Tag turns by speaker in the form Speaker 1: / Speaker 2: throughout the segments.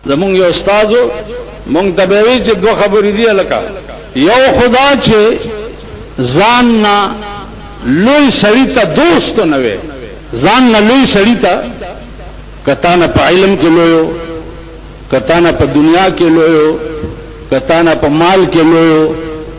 Speaker 1: زمونږ یو استادو مونږ ته به وی چې دوه خبرې دي لکه یو خدا چې ځان نه لوی سړی ته دوست نه وي ځان نه لوی سړی ته کته نه په علم کې لویو کته نه په دنیا کې لویو کته نه په مال کې لویو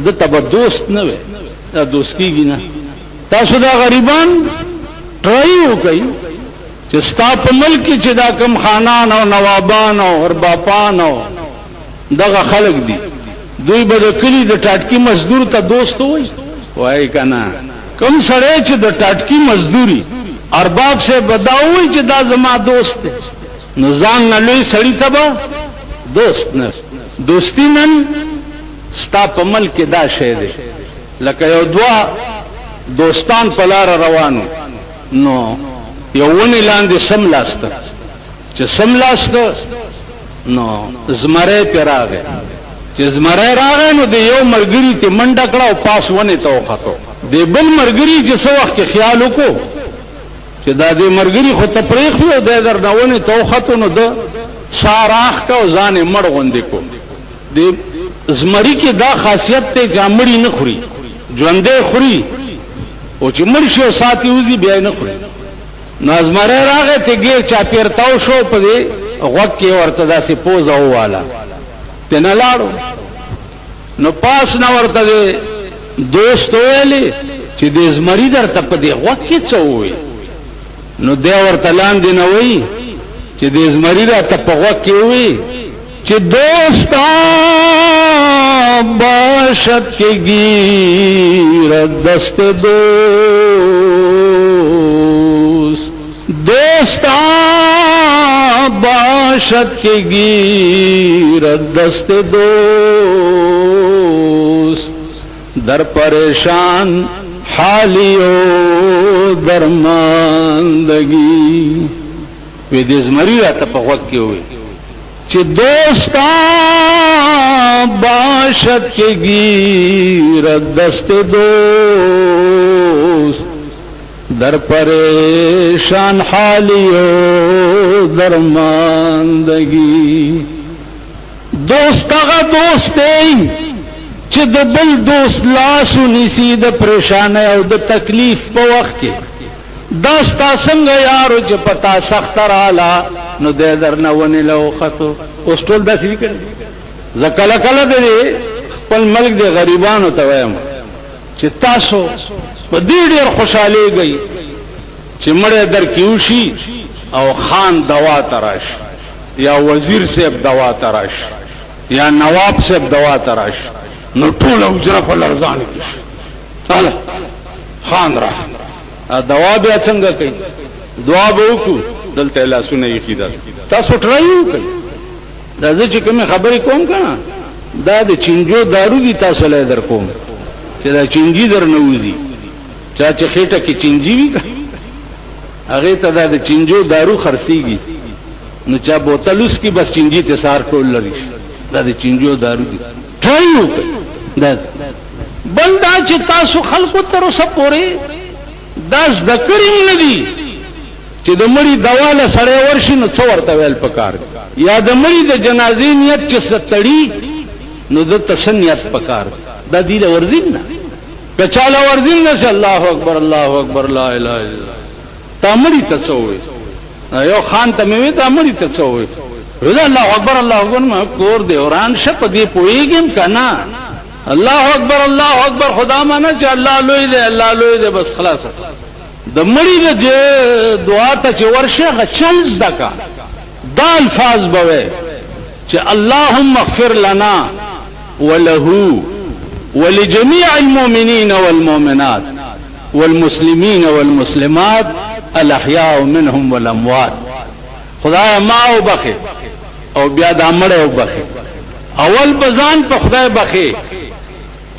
Speaker 1: د تب دوست نه وي دا دوست کیږي نه تاسو دا غریبان ټرایو کوي چې ستا په ملک کې چې دا کم خانان او نوابان او اربابان او دغه خلق دي دوی به د کلی د ټاټکی مزدور ته دوست وای کنه کم سړی چې د ټاټکی مزدوري ارباب سے بداوي چې دا زما دوست دی نو ځان نه لوی سړی ته به دوست نه دوستی نن ستا په ملک کې دا شی دی لکه یو دوا دوستان په لار روانو نو یو ونی لاندې سملاسته چې سملاسته نو زمره پر راغی چې زمره راغی نو د یو مرګری ته منډه کړه او پاس ونه ته وخته د بل مرګری چې څو وخت خیال وکړو چې دا د مرګری خو ته پرېخ یو د درنونه ته وخته نو د ساراخ کا ځان مړ غوندې کو د زمری کې دا خاصیت ته جامړی نه خوري ژوندې خوري او چې مرشي ساتي وزي بیا نه خوري نازمره راغه ته ګیر چا پیرتاو شو په دې وخت کې ورته داسې پوزا واله تنه لاړو نو پاس نه ورته دوست ویلې چې دې زمری درته په دې وخت کې څه وې نو دې ورته لاندې نه وې چې دې زمری درته په وخت کې وې چې دوستا باشد کے گیر دست دوست دوستا باشد کے گیر دست دوست در پریشان حالیو درماندگی وی دیز مری راتا پا وقت کی ہوئی چې دوستا باشد کے گیر دست دوست در پریشان حالیو درماندگی دوست هغه دوست دی چې د بل دوست لاسو نیسی د پریشانه او د تکلیف په وخت کې داستا څنګه یارو چې پتا سخت رااله نو د درنه ونی له خطو اوس ټول داسې کړي زکله کله دې خپل ملک د غریبانو ته وایم چې تاسو په دې ډېر خوشاله گئی چې مړې در کیوشي او خان دوا تراش یا وزیر صاحب دوا تراش یا نواب صاحب دوا تراش نو ټول اجره په لرزان کې تعالی خان را دوا بیا څنګه کوي دعا به وکړو دلته لا سنې کیدا تاسو ټرایو کوي دا چې کوم خبرې کوم کنه دا د چنجو دارو دي تاسو له در کوم چې دا چنجي در نه وځي چا چې خېټه کې چنجي وي هغه ته دا د چنجو دارو خرڅيږي نو چا بوتلوس کې بس چنجي ته سار کول لري دا د چنجو دارو دي ټرایو کوي دا بندا چې تاسو خلکو تر اوسه پورې داس د کریم ندي چې د مړي دواله سره ورشي نو څو ورته ویل پکار یا د مړي د جنازې نیت چې ستړي نو د تسنیت پکار د دې ورزین نه کچاله ورزین نه الله اکبر الله اکبر لا اله الا الله تامړي تڅوي یو خان ته مې تامړي تڅوي الله اکبر الله اکبر ما کور دی اوران شپ دی پويګم کنا الله اکبر خدا مانا چې الله لوی دی الله لوی دی بس خلاص د مړي د دعا ته چې ورشه غچل دکا دا الفاظ بوي چې اللهم اغفر لنا وله ولجميع المؤمنين والمؤمنات والمسلمين والمسلمات الاحياء منهم والاموات خدای ما او بخي او بیا د امړ او بخي اول بزان په خدای بخي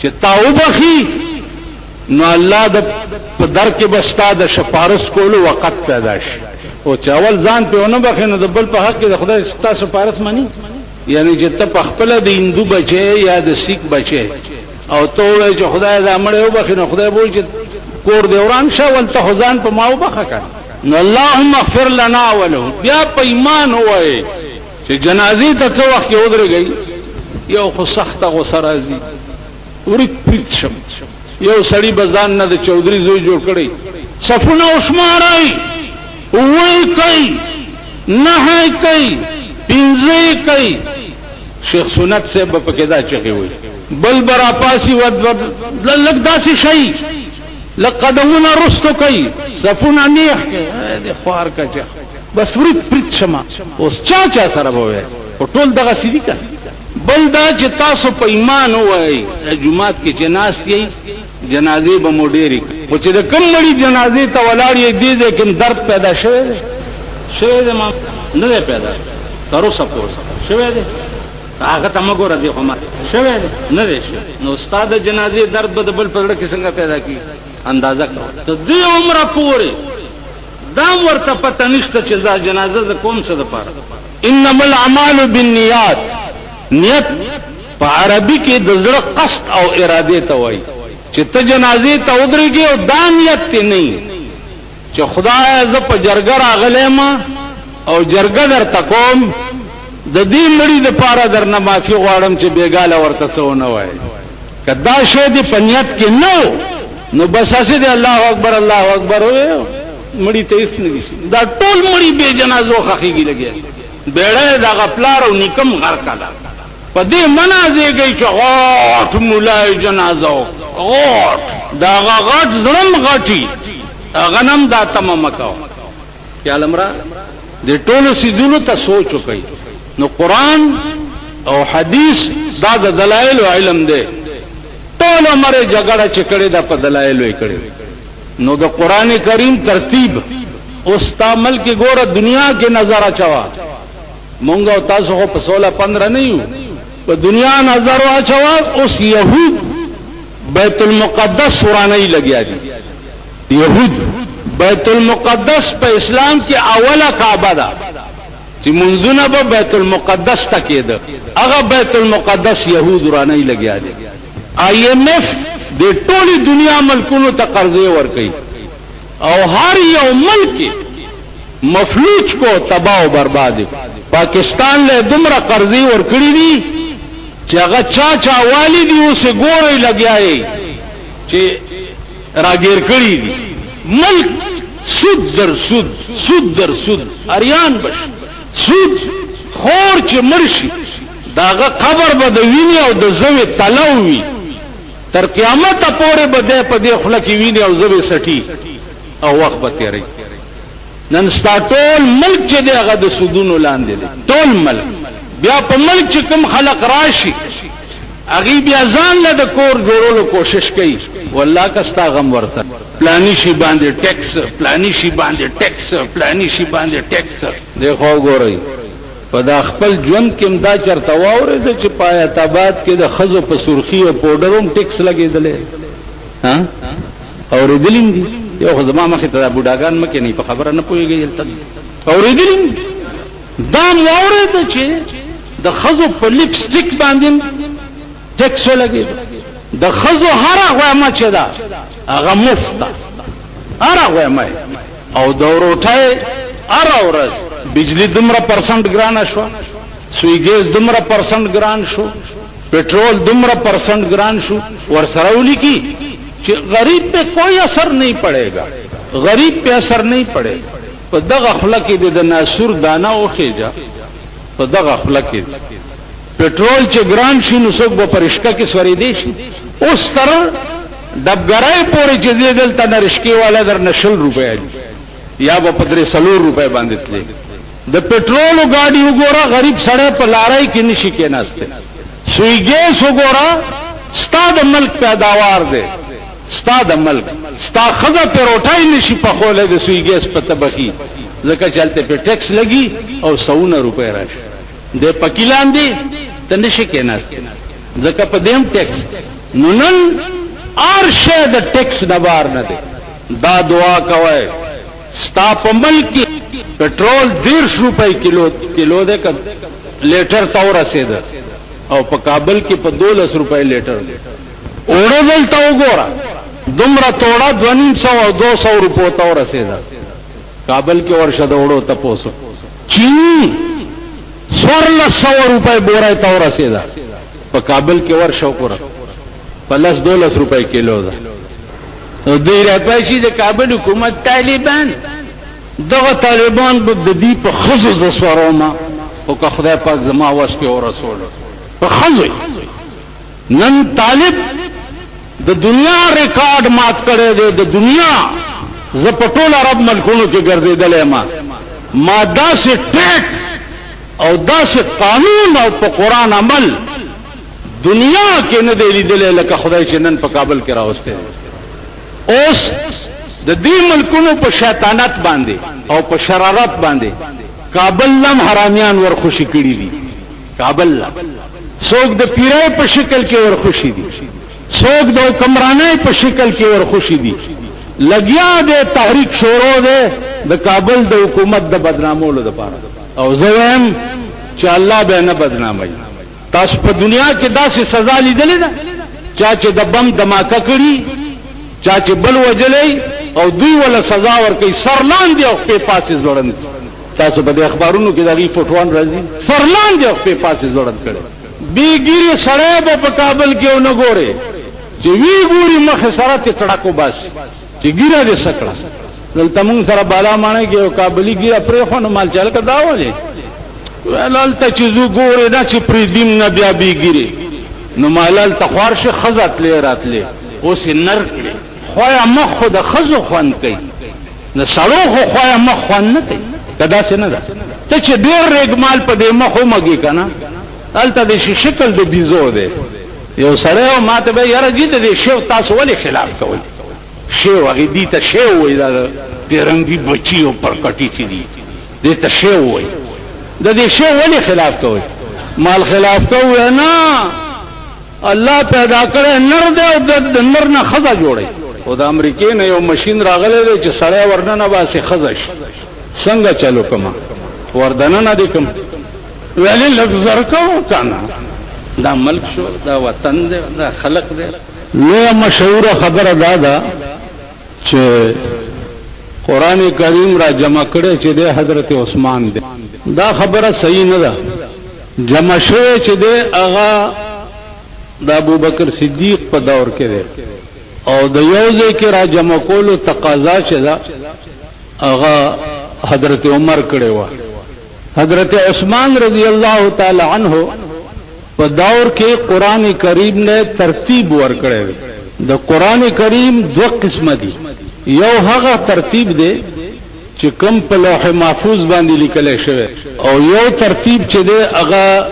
Speaker 1: چې تاو بخي نو الله د در کې بستا د شفارس کولو وخت پیدا شي او چې اول ځان په ونه بخي نو د بل په حق کې د خدای ستا شفارس مانی یعنی چې ته په خپل د هندو بچي یا د سیک بچي او ته وایې چې خدای د امړ او بخي نو خدای وایي چې کور دی وران شو ول ته ځان په ماو بخه کړ نو اللهم اغفر لنا وله بیا په ایمان وایي چې جنازې ته څو وخت ودرېږي یو خو سخته غوسه راځي ورک پریت شم یو سړی بزان نه د چودري زوی جوړ کړي صفونه وشمارای وای کوي نه کوي پینځه کوي شیخ سنت سے بپکې دا چغي وي بل برا پاسي ود لګ داسي شي لقدمنا رستو کوي صفونه نیخ د خوار کچا بس ورک پریت شمه اوس چا سره وای او ټول دغه سړي کا بل دا چې تاسو په ایمان وای جمعات کې جناز یې جنازې به موډيري او چې د کوم مړي جنازې ته ولاړ یې دي لیکن درد پیدا شوی ما نه پیدا تر اوسه پوه شوی دی هغه ته مګور دی خو ما شوی دی نه دی نو استاد جنازې درد به بل پرړه کې څنګه پیدا کی اندازه کړه ته دې عمره پورې دا ورته پته نشته چې دا جنازه د کوم څه د پاره انما الاعمال بالنیات نیت په عربي کې د زړه قصد او اراده ته وایي چې ته جنازې ته ودرېږي او دا نیت ته نه چې خدای ز په جرګه راغلم او جرګه درته کوم د دې مړي د پاره درنه معافي غواړم چې بیګاله ورته څونه وایي کدا شه دې پنیت کې نو بس اسه دې الله اکبر وې مړي ته هیڅ نه دا ټول مړي به جنازو خخيږي لګي بیړه دا غپلار او نکم غر کړه په دې منازې گئی چې غاټ مولای جنازو غاټ دا غاټ ظلم غاټي غنم دا تمام کاو یا لمرا دې ټول سيزونو ته سوچ وکي نو قران او حديث دا د دلایل او علم دی ټول عمر جګړه چې کړي دا په دلایل وي کړي نو د قران کریم ترتیب اوس تعامل کې ګوره دنیا کې نظر اچوا مونږ او تاسو په 16-15 نه یو په دنیا نظر اچوا اوس يهود بیت المقدس ورانه لګیا دي يهود بیت المقدس په اسلام کې اوله کعبه ده چې منځونه به بیت المقدس ته کېده هغه بیت المقدس يهود ورانه لګیا دي IMF د ټولي دنیا ملکونو ته قرضې ورکړي او هر یو ملک مفلوج کو تباہ او برباد پاکستان له دومره قرضې ورکړي دي چې هغه چا والدي اوس ګورې لګیاي چې راګیر کړی دي ملک سود در سود اریان بش سود خور چې مرشي داغه قبر به د ویني او د زوی تلوي تر قیامت پورې به د په دې خله کې ویني او زوی سټي او وخت به تیری نن ستاټول ملک چې دغه د سودونو لاندې دي ټول ملک بیا په ملک چې کوم خلق راشي اغي بیا ځان له د کور جوړولو کوشش کوي والله کستا غم ورته پلانی شي باندې ټیکس پلانی شي باندې ټیکس دیکھو ګورئ په دا خپل ژوند کې امدا چرته واورې د چې پایت آباد کې د خزو په سرخی او پودروم ټیکس لګېدلې ها اورېدلین دي یو خو زما مخې ته بوډاګان مکه نه په خبره نه پويږي اورېدلین دا واورې چې د خزو په لپسټیک باندې ټیکس لګېد د خزو هر ما چې دا هغه مفت هر ما او د وروټه هر ورځ بجلی دمره پرسنٹ ګران شو سوی ګیس دمره پرسنٹ ګران شو पेट्रोल Dumra percent grain शू और सरौली की गरीब पे कोई असर नहीं पड़ेगा गरीब पे असर नहीं पड़ेगा तो दग अखला की नासुर दाना ओखेजा तो दग अखला की पेट्रोल चे ग्रान शी नुसुक व परिश्का की स्वरिदेश उस तरह डबगराए पूरे चीजें दलता न रिश्के वाला दर नशल रुपए या वो पदरे सलूर रुपए बांधित ले द पेट्रोल गाड़ी उगोरा गरीब सड़े पर लाराई की निशी के नास्ते सुई गैस उगोरा स्ताद मल्क पैदावार दे स्ताद मल्क स्ता खदा पे रोटाई निशी पखोले दे सुई गैस पर तबकी जका चलते पे टैक्स लगी और 100 रुपए राश दे पकीलान दे तनिशी के नास्ते जका पर देम टैक्स नुनन और शायद टैक्स नबार न दे दा दुआ कवे स्ताप मल्क की पेट्रोल 150 रुपए किलो दे का लीटर तौर से दे और पर काबल की पर 200 रुपए लीटर दे ओड़े दलता गोरा दुमरा तोड़ा 200 और 200 रुपये तौर से दे काबल के वर्ष दौड़ो तपोसो चीनी ₹1400 بوره ته ورسېده په کابل کې ورشو کړه په 10-12 روپۍ کیلو ده. نو دوی راپاشي د کابل حکومت طالبان دغه طالبان به د دې په خزو د سوروما او که خدای پاک زما واس کې ورسول په خزو. نن طالب د دنیا ریکارډ مات کړی دی. د دنیا زه په ټول عرب ملکونو کې ګرځېدلی ما داسې ټیک او داسې قانون او په قرآن عمل دنیا کې نه دی لیدلی لکه خدای چې نن په کابل کې راوستی. اوس د دې ملکونو په شیطانت باندې او په شرارت باندې کابل لم حرامیان ورخوشي کړي دي. کابل لم څوک د پیرای په شکل کې ورخوشي دي، څوک د حکمرانۍ په شکل کې ورخوشي دي. لګیا د تحریک شروع ده د کابل د حکومت د بدنامولو لپاره. او زه وایم چې الله به نه بدنامي. تاسو په دنیا کې داسې سزا لیدلې ده چا چې د بم دماکه کړي، چا چې بل وجلې او دوی ولا سزا ورکړي سرلان دی او په پاسې ځوړند. تاسو په اخبارونو کې دغه فوټوان راځي سرلان دی او په پاسې ځوړند کړي. بیګری سړی په کابل کې ونه ګوره چې وی ګوري مخ سره ته تړکو بس چې ګیره دې سکړه. دلته مونږ سره بالا مانه کې او کابلی ګیره پرې خو نه مال چل کا داولې ولال ته چې زو ګوره دا چې پرې دیم نه بیا بیګری نو مالال تخوار شي خزت لې راتلې اوس نر خویا مخ خو د خزو خوان کوي نه سړو خو خویا مخ خوان نه کوي. کدا څنګه ده ته چې ډېر رګمال په دې مخ مګي کنه الته د شکل د بيزو ده. یو سره ماته به یاره دې د شیو تاسو ولې خلاف کوي؟ شیو هغه دې ته شیو وای دا تیرنګي بچیو پر کټی چي دي دې ته شیو وای د دې شیو ولې خلاف کوي؟ مال خلاف کوي نه الله پیدا کړي نر دې د نر نه خزا جوړي. او د امریکای نه یو ماشين راغلی دی چې سړی ورننه باسي خزش څنګه چالو کما وردنه نه دي کوم ویلې لږ زرکو کنه دا ملک شو دا وطن دی دا خلق دی. نو مشهور خبره دا چې قران کریم را جمع کړي چې د حضرت عثمان دی. دا خبره صحیح نه ده. جمع شوی چې د هغه د ابوبکر صدیق په دور کې دی او د یو ځای کې را جمع کولو تقاضا چې دا هغه حضرت عمر کړي و. حضرت عثمان رضی الله تعالی عنہ په دور کې قران کریم نه ترتیب ورکړي. د قران کریم دو قسمه دي. یو هغه ترتیب دی چې کوم په لوح محفوظ باندې لیکل شوی او یو ترتیب چې دی هغه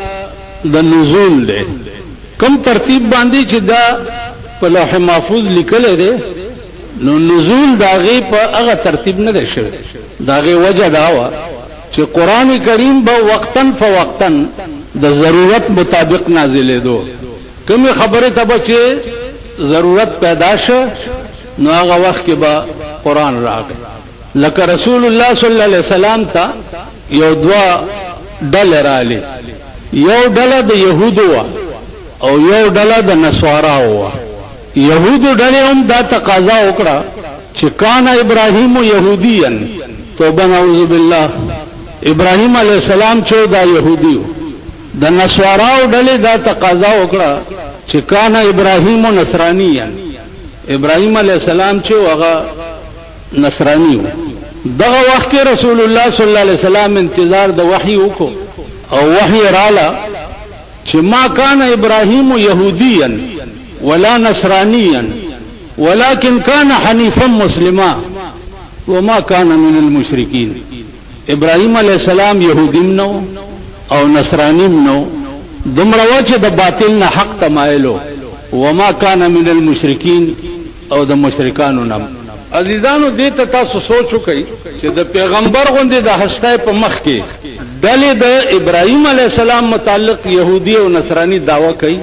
Speaker 1: د نزول دی. کوم ترتیب باندې چې دا په لوح محفوظ لیکل دی نو نزول داغه په هغه ترتیب نه دی شوی. داغه وجه دا و چې قران کریم به وقتن فوقتن د ضرورت مطابق نازلې دو. کوم خبره ته چې ضرورت پیدا شو نو هغه وخت کې به قران راغی. لکه رسول الله صلی الله علیه وسلم ته یو دوا ډله رااله. یو ډله د يهودو او یو ډله د نصاراو. يهودو ډله هم دا تقاضا وکړه چې کان ابراهیم يهوديا توبه نعوذ بالله ابراهیم علیه السلام چې دا يهودي د نصاراو ډله دا تقاضا وکړه چې کان ابراهیم نصرانيا ابراهیم علیه السلام چې هغه نصرانی. دغه وخت رسول الله صلی الله علیه وسلم انتظار د وحی وکړو او وحی رااله چې ما کان ابراهیم يهوديا ولا نصرانيا ولكن كان حنيفا مسلما وما كان من المشركين. ابراهيم عليه السلام يهوديم نو او نصرانيم نو دمره چې د باطل نه حق تمایلو وما كان من المشركين او د مشرکانو نه. عزیزانو دې ته تاسو سوچ وکړئ چې د پیغمبر غوندې د هستای په مخ کې دلې د ابراهيم عليه السلام متعلق يهودي او نصراني دعوه کوي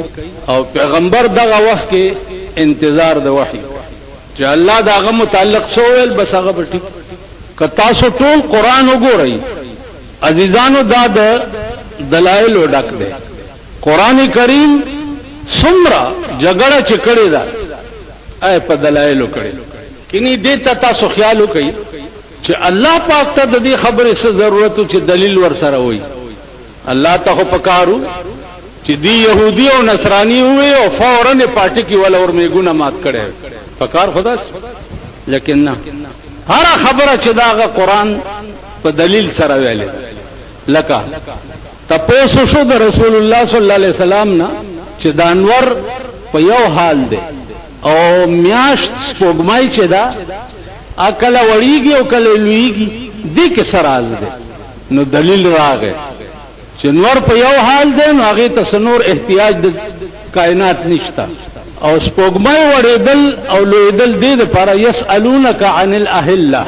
Speaker 1: او پیغمبر دغه وخت کې انتظار د وحي چې الله دغه متعلق سوال بس هغه بټي. که تاسو ټول قران وګورئ عزیزانو دا د دلایل ډک دی. قران کریم څومره جګړه چې کړې ده اې په دلایل کړې. کینی دې ته تاسو خیال وکړئ چې الله پاک ته د دې خبرې څه ضرورت چې دلیل ور سره وي. الله ته پکارو چې دی يهودي او نصراني وي او فورن پارټي کې ولا ور میګونه مات کړي پکار خدا لیکن نه هر خبره چې داغه قران په دلیل سره ویلې لکه تاسو شو د رسول الله صلی الله علیه وسلم نه چې د انور په یو حال دی او میاش سپوږمۍ چې دا اکل وړيږي او کله لويږي دې کې سراز دی نو دلیل راغی چې نور په یو حال دی نو هغه ته نور احتیاج د کائنات نشتا او سپوږمۍ وړېدل او لویدل دې لپاره يسالونک عن الاهله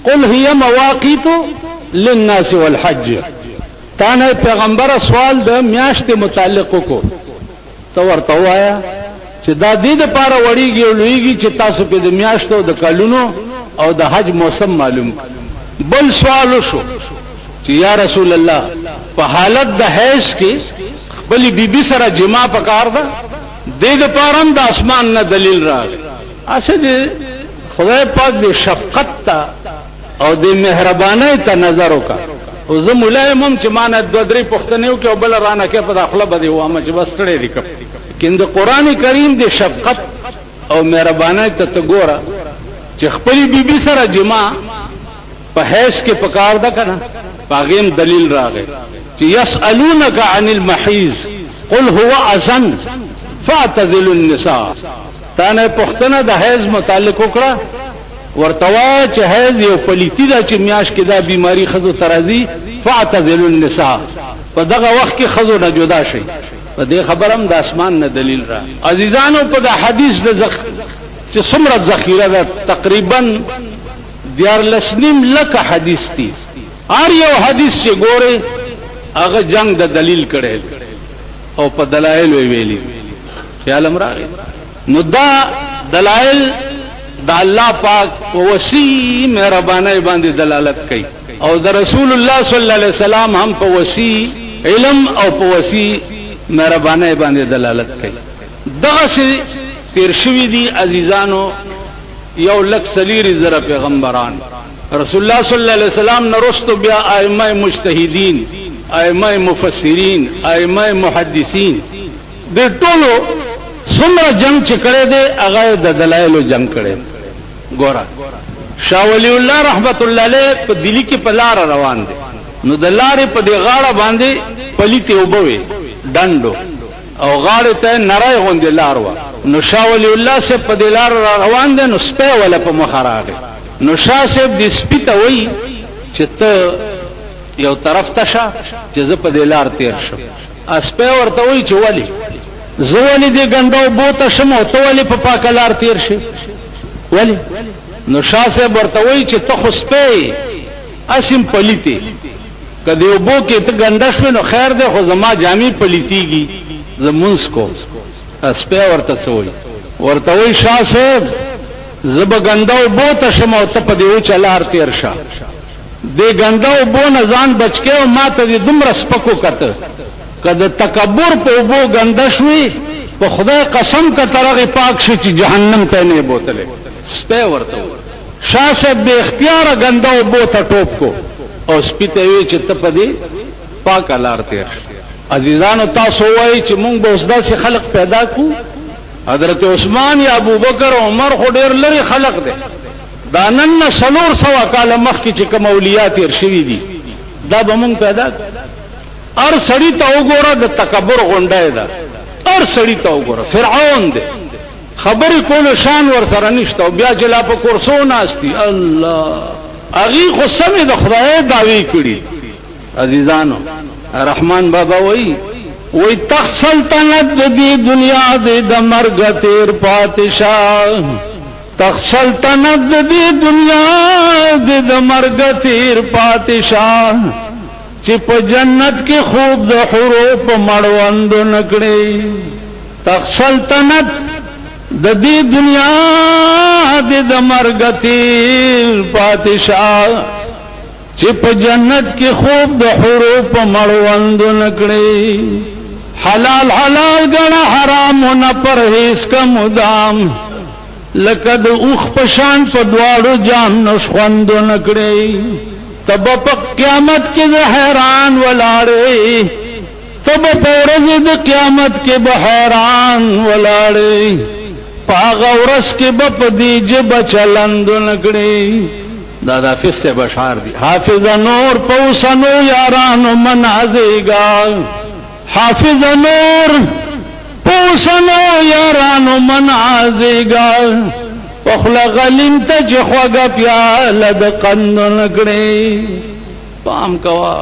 Speaker 1: قل هي مواقيت للناس والحج تانه پیغمبر سوال د میاشت متعلق کو تو ورته وایا چې دا دې لپاره وړيږي او لویږي چې تاسو په د میاشتو د کلونو او د حج موسم معلوم بل سوال شو چې یا رسول الله په حالت د حیض کې بلی بیبي سره جما پکار ده د لپاره د اسمان نه دلیل راغی اسه خدای پاک د شفقت ته او د مهربانۍ ته نظر وکړه او زه ملایمم چې مان د درې پښتنو کې او بل رانه کې په داخله بده وامه چې بس کړې دي کله قرآن کریم د شفقت او مهربانۍ ته ګوره چې خپل بیبي سره جما په حیض کې پکار ده کنه باغیم دلیل راغی چې يسالونک عن المحیض قل هو اذن فاعتزلوا النساء تانه پښتنه د حیض متعلق وکړه ورتوا چې حیض یو پلیتی دا چې میاش کې دا بیماری خزو ترازی فاعتزلوا النساء په دغه وخت کې خزو نه جدا شي په دې خبرم د اسمان نه دلیل را عزیزانو په د حدیث د چې څومره ذخیره ده تقریبا دیار لسنیم لکه حدیث دي هر یو حدیث چې ګوره هغه جنگ د دلیل کړي او په دلایل ویلي خیال امراغ نو دا دلایل د الله پاک په وسیع مهرباني باندې دلالت کوي او د رسول الله صلی الله علیه وسلم هم په وسیع علم او په وسیع مهرباني باندې دلالت کوي دغه شی تیر شوی دي عزیزانو یو لک سلیری زره پیغمبران رسول الله صلی الله علیه وسلم نرستو بیا ائمه مجتهدین ائمه مفسرین ائمه محدثین د ټولو څومره جنگ چې کړي دي هغه د دلایلو جنگ کړي ګورا شاه ولی الله رحمت الله علیه په دلی کې په لار روان دي نو د لارې په دی غاړه باندې پلیته وبوي ډندو او غاړه ته نړۍ غوندې لار و نو شاه ولی الله سے په دی لار روان دي نو سپه ولا په مخ راغی نو شاه صاحب دې سپیته وای چې ته یو طرف ته شه چې زه په دی لار تیر شم اسپه ورته وای چې ولی زولی دی گندو بوتا شم او تو ولی پا پاکلار تیر شی ولی نو شاہ صاحب ورطوئی چه تخو سپی اسم پلیتی که دیو بو که تا گندش میں نو خیر دے خو زما جامی پلیتی گی زمونس کو سپی ورطوئی ورطوئی شاہ صاحب زب گندو بوتا شم او تا پا دیو چلار تیر شا دی گندو بو نزان بچکے و ما تا دی دم رسپکو کتا کده تکبر په وبو غندشوي په خدای قسم کا ترغه پاک شي چې جهنم ته نه بوتله سپه ورته شاه صاحب به اختیار غندا وبو ته ټوپ کو او سپیته وی چې ته په دې پاک لار تیر عزیزانو تاسو وایي چې مونږ به اوس داسې خلق پیدا کو حضرت عثمان یا ابوبکر او عمر خو ډیر لري خلق دي دا نن سلور سوا کال مخکې چې کوم اولیاء تیر شوي دي دا به مونږ پیدا ار سړی ته وګوره د تکبر غونډه ده ار سړی ته وګوره فرعون ده خبرې کول شان ور سره نشته بیا چې لا په کورسو ناشتي الله اغي خو سمې د خدای داوی کړی عزیزانو رحمان بابا وای تخت سلطنت د دنیا د مرګ تیر پادشاه تخت سلطنت د دنیا د مرګ تیر پادشاه چې په جنت کې خوب د حروف مړوند نکړي تخت سلطنت د دې دنیا د مرګ تیر پادشاه چې په جنت کې خوب د حروف مړوند نکړي حلال حلال ګڼه حرام نه پرهیز کا مدام لکه د اوخ پشان په دواړو جام نشخوند نکړي تب په قیامت کې حیران ولاړې تب پورز د قیامت کے بحیران ولاڑی پاغا ورس کے بپ دی جب چلند نکڑی دادا فستے بشار دی حافظ نور پوسنو یارانو منازے گا حافظ نور پوسنو یارانو منازے گا پخلا غلیم تا چخوگا پیالد قند نکڑی پام کوا